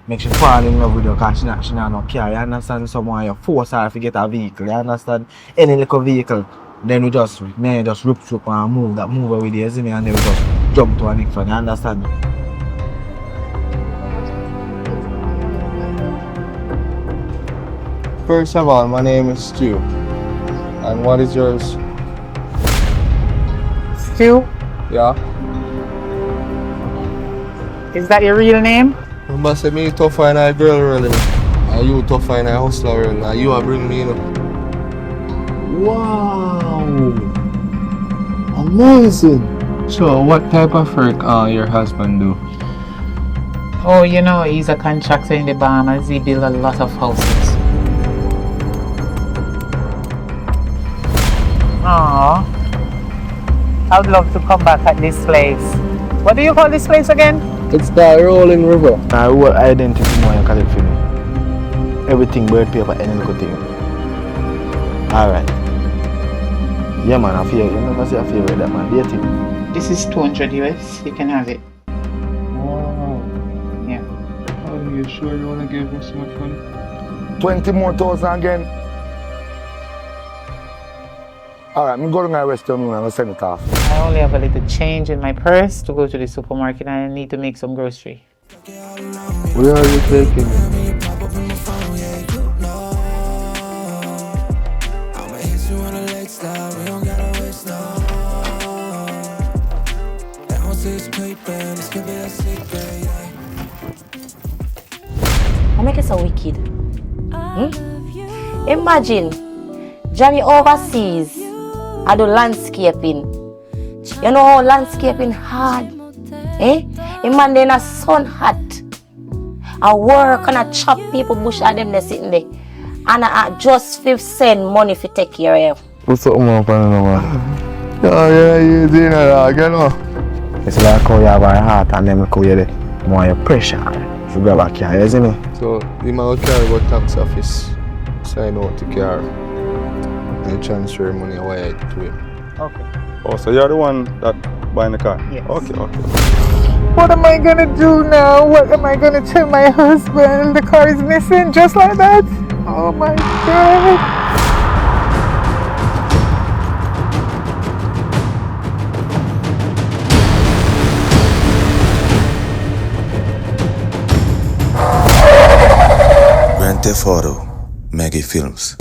make she fall in love with you because she not no car. You understand? Someone you force her to get a vehicle. You understand? Any little vehicle. Then we just rope and move away there, see me, and then we just jump to a next one. You understand? First of all, my name is Stu. And what is yours? Stu? Yeah? Is that your real name? You must say me tough find a girl really. And you tough find a hustler really. And you are bring me in. Wow! Amazing! So what type of work your husband do? Oh, you know, he's a contractor in the Bahamas. He built a lot of houses. Aww. I'd love to come back at this place. What do you call this place again? It's the Rolling River. Now what identity more you collect for me? Everything bird paper, any little thing. Alright. Yeah man, I feel you never say I feel with that man. Dating. This is 200 US. You can have it. Oh. Yeah. Are you sure you wanna give me so much money? 20 more thousand again. Alright, I'm going to my restaurant and I'm going to send it off. I only have a little change in my purse to go to the supermarket and I need to make some grocery. Where are you taking me? I make it so wicked. Imagine, Johnny overseas, I do landscaping. You know how landscaping hard? A man in a sun hot. I work and I chop people bush at them they sitting there. And I just 5 cents money to take care of. What's up, man? Yeah, you doing that, you know? It's like how you have a heart and then how you more your pressure. You grab a car, you see me? So, the man will carry about tax office, sign out the car, and transfer money wire to him. Okay. Oh, so you're the one that buying the car? Yes. Okay. What am I gonna do now? What am I gonna tell my husband? The car is missing just like that? Oh my God. Grand Theft Auto, Maggy Films.